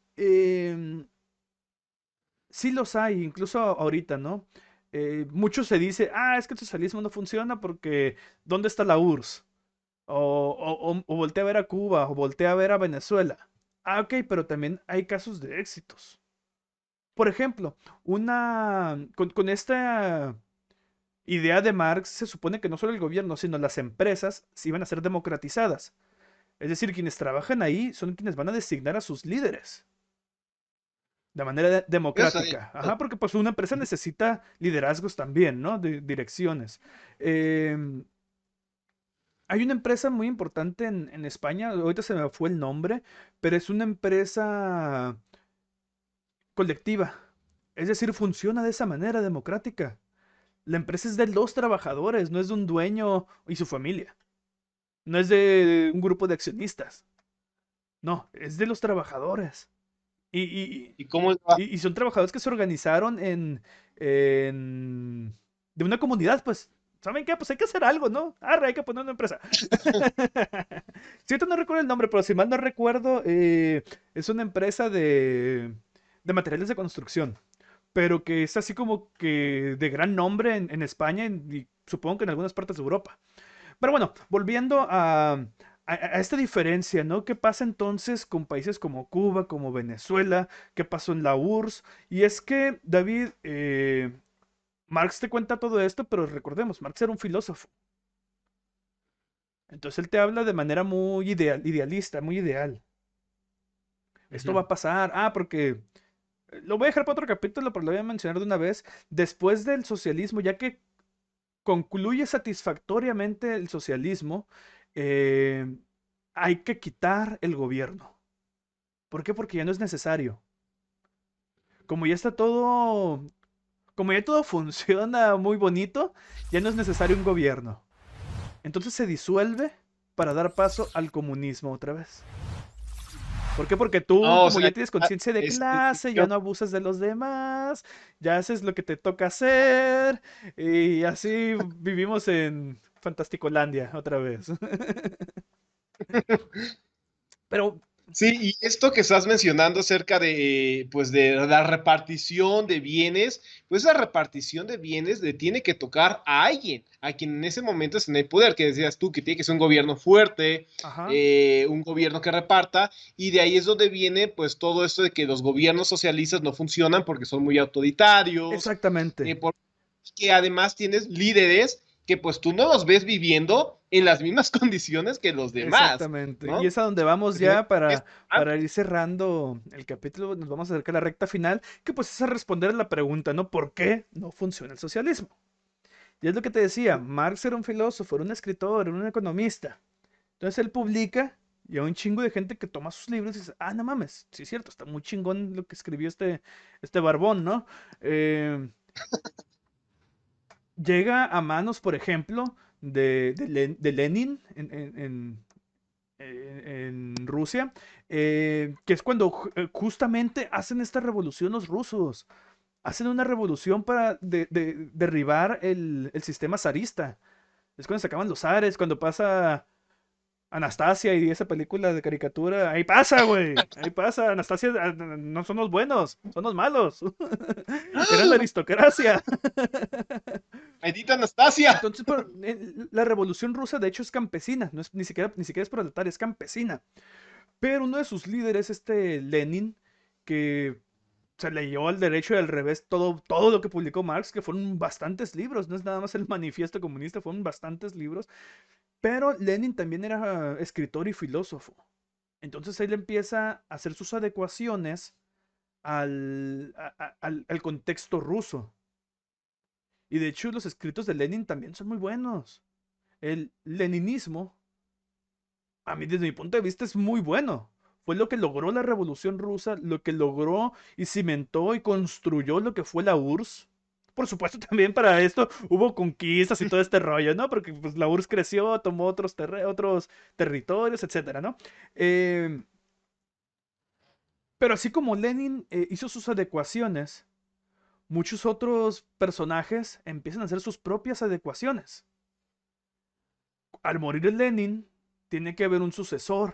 sí los hay, incluso ahorita, ¿no? Mucho se dice, es que el socialismo no funciona porque ¿dónde está la URSS? O voltea a ver a Cuba, o voltea a ver a Venezuela. Ok, pero también hay casos de éxitos. Por ejemplo, con esta idea de Marx se supone que no solo el gobierno, sino las empresas se iban a ser democratizadas. Es decir, quienes trabajan ahí son quienes van a designar a sus líderes de manera Eso, democrática. Ajá, porque pues una empresa necesita liderazgos también, ¿no? De direcciones. Em, Hay una empresa muy importante en España, ahorita se me fue el nombre, pero es una empresa colectiva. Es decir, funciona de esa manera democrática. La empresa es de los trabajadores, no es de un dueño y su familia. No es de un grupo de accionistas. No, es de los trabajadores. Y, y, ¿y cómo va? y son trabajadores que se organizaron de una comunidad, pues. ¿Saben qué? Pues hay que hacer algo, ¿no? Arre, hay que poner una empresa. Cierto, no recuerdo el nombre, pero si mal no recuerdo, es una empresa de materiales de construcción, pero que es así como que de gran nombre en España y supongo que en algunas partes de Europa. Pero bueno, volviendo a esta diferencia, ¿no? ¿Qué pasa entonces con países como Cuba, como Venezuela? ¿Qué pasó en la URSS? Y es que, David, Marx te cuenta todo esto, pero recordemos, Marx era un filósofo. Entonces él te habla de manera muy idealista, muy ideal. Esto Ujú. va a pasar. Ah, porque lo voy a dejar para otro capítulo, pero lo voy a mencionar de una vez. Después del socialismo, ya que concluye satisfactoriamente el socialismo, eh, hay que quitar el gobierno. ¿Por qué? Porque ya no es necesario. Como ya está todo, como ya todo funciona muy bonito, ya no es necesario un gobierno. Entonces se disuelve para dar paso al comunismo otra vez. ¿Por qué? Porque tú, No, o como sea, ya tienes conciencia de clase, ya yo- no abusas de los demás, ya haces lo que te toca hacer, y así vivimos en Fantasticolandia otra vez. Pero, sí, y esto que estás mencionando acerca de, pues, de la repartición de bienes, pues esa repartición de bienes le tiene que tocar a alguien, a quien en ese momento es en el poder, que decías tú, que tiene que ser un gobierno fuerte, ajá, un gobierno que reparta, y de ahí es donde viene, pues, todo esto de que los gobiernos socialistas no funcionan porque son muy autoritarios, exactamente. porque además tienes líderes que pues tú no los ves viviendo en las mismas condiciones que los demás, Exactamente. Y ¿no? es a donde vamos Porque ya es- para ir cerrando el capítulo. Nos vamos a acercar a la recta final, que pues es a responder a la pregunta, ¿no? ¿Por qué no funciona el socialismo? Y es lo que te decía, Marx era un filósofo, era un escritor, era un economista. Entonces él publica y hay un chingo de gente que toma sus libros y dice, ah, no mames, sí es cierto, está muy chingón lo que escribió este barbón, ¿no? Eh, Llega a manos, por ejemplo, de Lenin en Rusia, que es cuando justamente hacen esta revolución los rusos. Hacen una revolución para derribar el sistema zarista. Es cuando se acaban los zares, cuando pasa Anastasia y esa película de caricatura. Ahí pasa, güey. Ahí pasa. Anastasia no son los buenos, son los malos. Eran la ¡Ah! aristocracia. Edita Anastasia. Entonces, pero, la revolución rusa de hecho es campesina, no es, ni siquiera es proletaria, es campesina. Pero uno de sus líderes, este Lenin, que se leyó al derecho y al revés todo lo que publicó Marx, que fueron bastantes libros, no es nada más el manifiesto comunista, fueron bastantes libros, pero Lenin también era escritor y filósofo. Entonces él empieza a hacer sus adecuaciones al contexto ruso. Y de hecho los escritos de Lenin también son muy buenos. El leninismo, a mí desde mi punto de vista, es muy bueno. Fue lo que logró la Revolución Rusa, lo que logró y cimentó y construyó lo que fue la URSS. Por supuesto, también para esto hubo conquistas y todo este rollo, ¿no? Porque pues, la URSS creció, tomó otros territorios, etcétera, ¿no? Eh, pero así como Lenin hizo sus adecuaciones, muchos otros personajes empiezan a hacer sus propias adecuaciones. Al morir Lenin, tiene que haber un sucesor.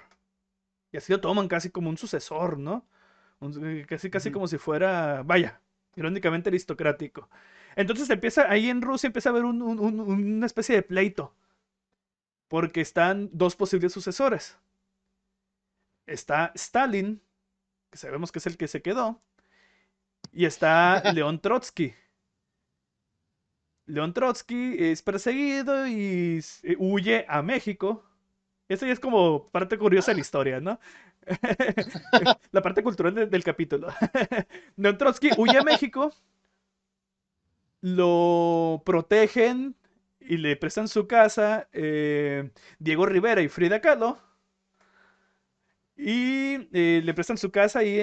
Y así lo toman casi como un sucesor, ¿no? Casi Ujú. como si fuera, vaya, irónicamente aristocrático. Entonces ahí en Rusia empieza a haber una especie de pleito, porque están dos posibles sucesores. Está Stalin, que sabemos que es el que se quedó, y está León Trotsky. León Trotsky es perseguido y huye a México. Eso ya es como parte curiosa de la historia, ¿no? La parte cultural del capítulo. León Trotsky huye a México, lo protegen y le prestan su casa Diego Rivera y Frida Kahlo. Y le prestan su casa ahí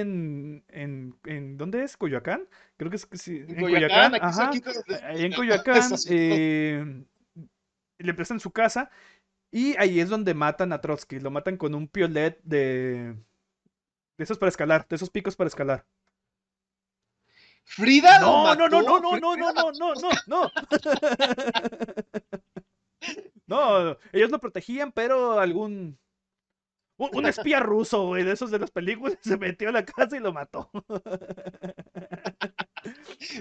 ¿dónde es? ¿Coyoacán? Creo que es sí, En en Coyoacán, Coyoacán, aquí ajá. cerquita Ahí en eso Coyoacán sí, no. le prestan su casa y ahí es donde matan a Trotsky. Lo matan con un piolet de esos para escalar, de esos picos para escalar. Frida lo No, no, no, no, mató. no, no, no, Frida no, mató. no, no, no. No, ellos lo protegían, pero un espía ruso, güey, de esos de las películas, se metió a la casa y lo mató.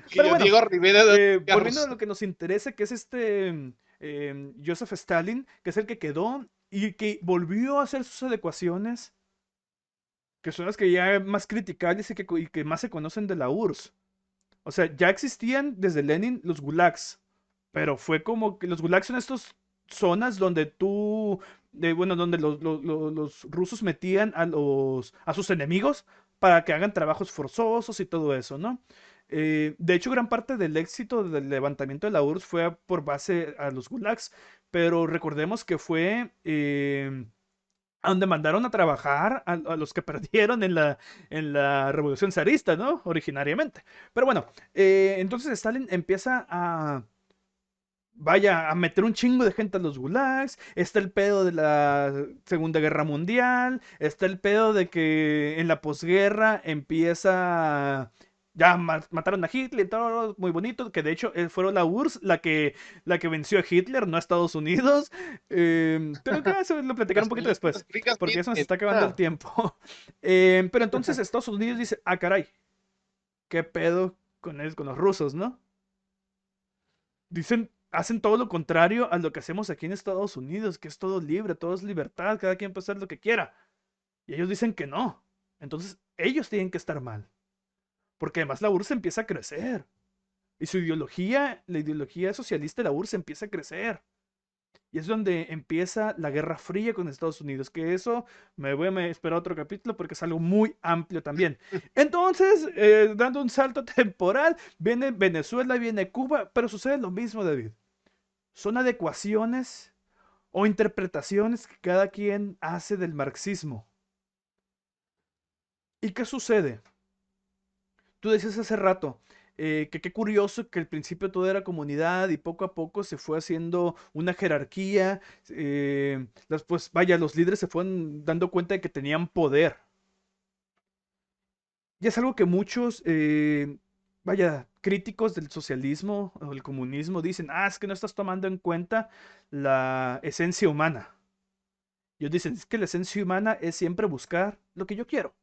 Que Pero yo, bueno, Diego Rivera de volviendo a Russo. lo que nos interesa, que es Joseph Stalin, que es el que quedó y que volvió a hacer sus adecuaciones, que son las que ya más criticables y que más se conocen de la URSS. O sea, ya existían desde Lenin los gulags, pero fue como que los gulags son estas zonas donde bueno, donde los rusos metían a sus enemigos para que hagan trabajos forzosos y todo eso, ¿no? De hecho, gran parte del éxito del levantamiento de la URSS fue por base a los gulags, pero recordemos que fue a donde mandaron a trabajar a los que perdieron en la revolución zarista, ¿no? Originariamente. Pero bueno, entonces Stalin empieza vaya, a meter un chingo de gente a los gulags. Está el pedo de la Segunda Guerra Mundial. Está el pedo de que en la posguerra empieza. Ya mataron a Hitler, todo muy bonito. Que de hecho fueron la URSS la que venció a Hitler, no a Estados Unidos. Pero que eso lo platicaré un Las poquito películas después, gringas porque ya se nos mienten. está acabando el Ah. tiempo. Pero entonces Estados Unidos dice: ah, caray, ¿qué pedo con los rusos, no? Hacen todo lo contrario a lo que hacemos aquí en Estados Unidos, que es todo libre, todo es libertad, cada quien puede hacer lo que quiera. Y ellos dicen que no. Entonces, ellos tienen que estar mal. Porque además la URSS empieza a crecer. Y su ideología, la ideología socialista de la URSS empieza a crecer. Y es donde empieza la Guerra Fría con Estados Unidos, que eso me voy a esperar otro capítulo porque es algo muy amplio también. Entonces, dando un salto temporal, viene Venezuela, viene Cuba, pero sucede lo mismo, David. Son adecuaciones o interpretaciones que cada quien hace del marxismo. ¿Y qué sucede? Tú decías hace rato que qué curioso que al principio todo era comunidad y poco a poco se fue haciendo una jerarquía. Pues vaya, los líderes se fueron dando cuenta de que tenían poder. Y es algo que muchos, vaya, críticos del socialismo o el comunismo dicen: ah, es que no estás tomando en cuenta la esencia humana. Ellos dicen: es que la esencia humana es siempre buscar lo que yo quiero.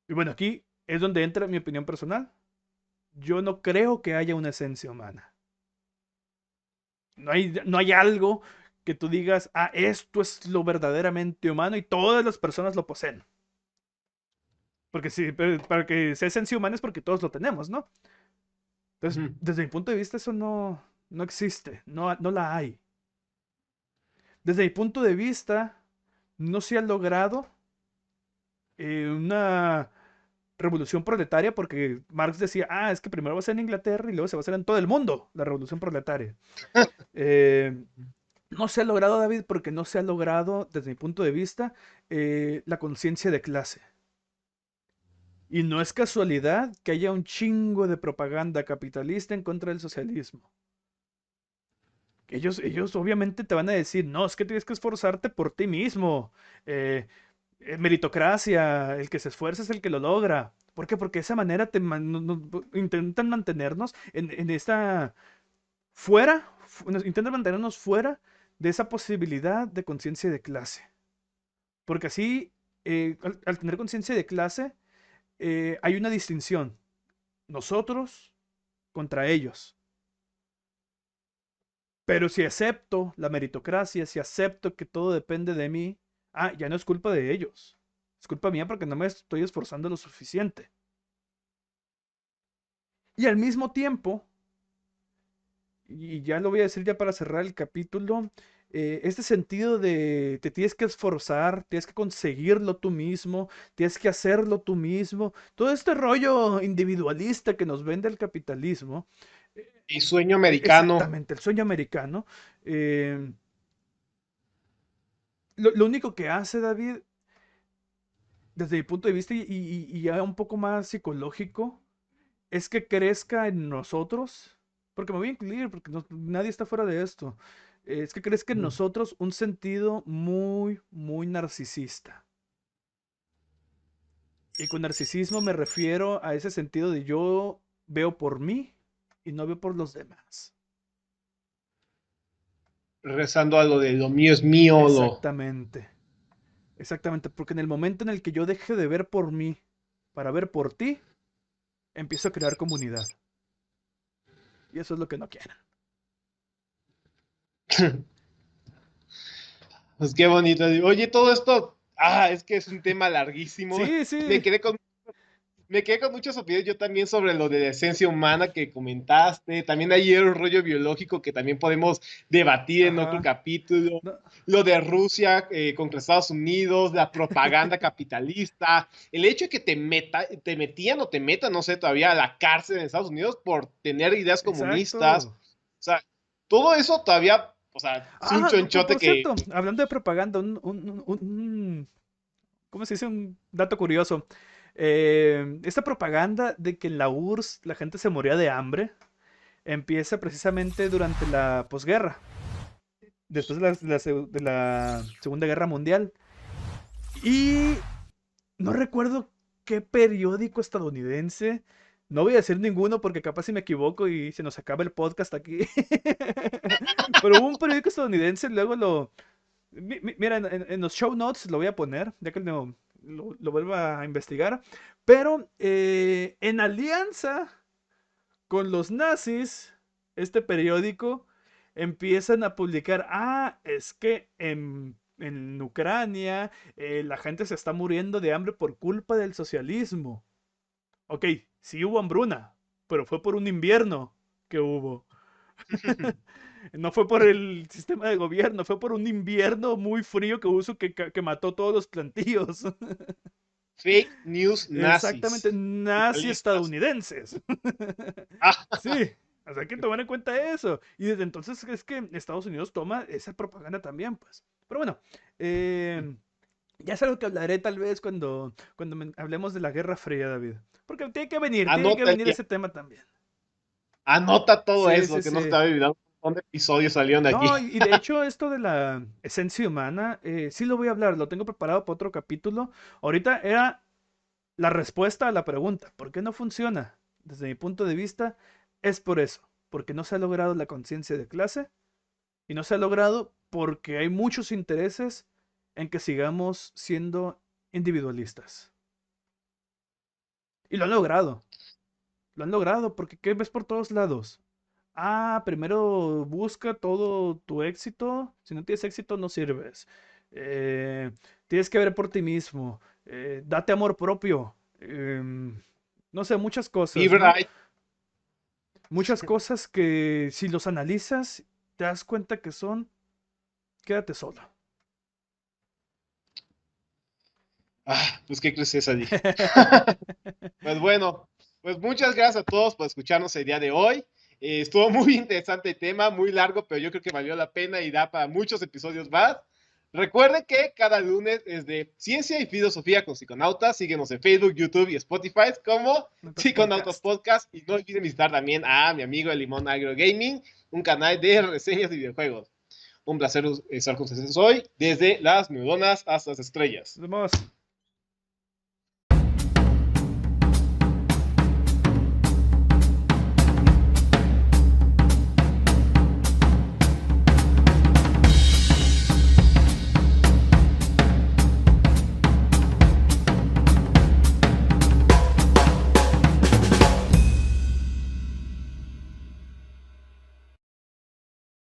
Y bueno, aquí es donde entra mi opinión personal. Yo no creo que haya una esencia humana. No hay algo que tú digas: ah, esto es lo verdaderamente humano y todas las personas lo poseen. Porque sí, para que sea esencia humana es porque todos lo tenemos, ¿no? Entonces, Ujú. desde mi punto de vista, eso no existe, no la hay. Desde mi punto de vista, no se ha logrado una revolución proletaria, porque Marx decía: ah, es que primero va a ser en Inglaterra y luego se va a hacer en todo el mundo la revolución proletaria. Eh, no se ha logrado, David, porque no se ha logrado, desde mi punto de vista, la conciencia de clase. Y no es casualidad que haya un chingo de propaganda capitalista en contra del socialismo. Ellos obviamente te van a decir: no, es que tienes que esforzarte por ti mismo. Eh, Meritocracia, el que se esfuerza es el que lo logra. ¿Por qué? Porque de esa manera intentan mantenernos en esta intentan mantenernos fuera de esa posibilidad de conciencia de clase. Porque así, al tener conciencia de clase, hay una distinción. Nosotros contra ellos. Pero si acepto la meritocracia, si acepto que todo depende de mí, ah, ya no es culpa de ellos. Es culpa mía porque no me estoy esforzando lo suficiente. Y al mismo tiempo, y ya lo voy a decir ya para cerrar el capítulo, este sentido de te tienes que esforzar, tienes que conseguirlo tú mismo, tienes que hacerlo tú mismo, todo este rollo individualista que nos vende el capitalismo, Y sueño americano. exactamente, el sueño americano, eh, lo único que hace David, desde mi punto de vista y ya un poco más psicológico, es que crezca en nosotros, porque me voy a incluir, porque nadie está fuera de esto, es que crezca en nosotros un sentido muy, muy narcisista. Y con narcisismo me refiero a ese sentido de yo veo por mí y no veo por los demás. Rezando a lo de lo mío es mío, lo... Exactamente, exactamente, porque en el momento en el que yo deje de ver por mí para ver por ti, empiezo a crear comunidad. Y eso es lo que no quiero. Pues qué bonito. Oye, todo esto, es que es un tema larguísimo. Sí, Me sí. quedé con, me quedé con muchas opiniones yo también sobre lo de la esencia humana que comentaste. También hay el rollo biológico que también podemos debatir en otro Ajá. capítulo. No, Lo de Rusia contra Estados Unidos, la propaganda capitalista, el hecho de que te metían o te metan, no sé, todavía a la cárcel en Estados Unidos por tener ideas comunistas. exacto. O sea, todo eso todavía, o sea, es un Ah, chonchote por que... cierto, hablando de propaganda, ¿cómo se dice? Un dato curioso. Esta propaganda de que en la URSS la gente se moría de hambre empieza precisamente durante la posguerra, después de la Segunda Guerra Mundial. Y no recuerdo qué periódico estadounidense. No voy a decir ninguno porque capaz si me equivoco y se nos acaba el podcast aquí. Pero hubo un periódico estadounidense, luego mira, en los show notes lo voy a poner, ya que lo vuelva a investigar. Pero en alianza con los nazis, este periódico empiezan a publicar, es que en Ucrania la gente se está muriendo de hambre por culpa del socialismo. Ok, sí hubo hambruna, pero fue por un invierno que hubo. No fue por el sistema de gobierno, fue por un invierno muy frío que hubo que mató todos los plantíos. Fake news Exactamente, nazis, nazi capitalistas. estadounidenses. Ah, Sí, o sea, hay que tomar en cuenta eso. Y desde entonces es que Estados Unidos toma esa propaganda también, pues. Pero bueno, ya es algo que hablaré tal vez cuando hablemos de la Guerra Fría, David. Porque tiene que anota, venir ese tema también. anota todo Sí, sí, eso, que no se te sí. va a olvidar. Un montón de episodios salieron de aquí. No, y de hecho esto de la esencia humana, sí lo voy a hablar, lo tengo preparado para otro capítulo. Ahorita era la respuesta a la pregunta, ¿por qué no funciona? Desde mi punto de vista, es por eso, porque no se ha logrado la conciencia de clase y no se ha logrado porque hay muchos intereses en que sigamos siendo individualistas. Y lo han logrado porque ¿qué ves por todos lados? Primero busca todo tu éxito. Si no tienes éxito, no sirves. Eh, Tienes que ver por ti mismo. Date amor propio. No sé, muchas cosas, Vibra, ¿no? Muchas cosas que si los analizas, te das cuenta que son, quédate solo. pues qué crees esa allí. Pues bueno, pues muchas gracias a todos por escucharnos el día de hoy. Estuvo muy interesante el tema, muy largo, pero yo creo que valió la pena y da para muchos episodios más. Recuerden que cada lunes es de Ciencia y Filosofía con Psiconautas. Síguenos en Facebook, YouTube y Spotify como Notas Psiconautas podcast. Podcast. Y no olviden visitar también a mi amigo el Limón Agro Gaming, un canal de reseñas de videojuegos. Un placer estar con ustedes hoy, desde las neuronas hasta las estrellas. Nos vemos.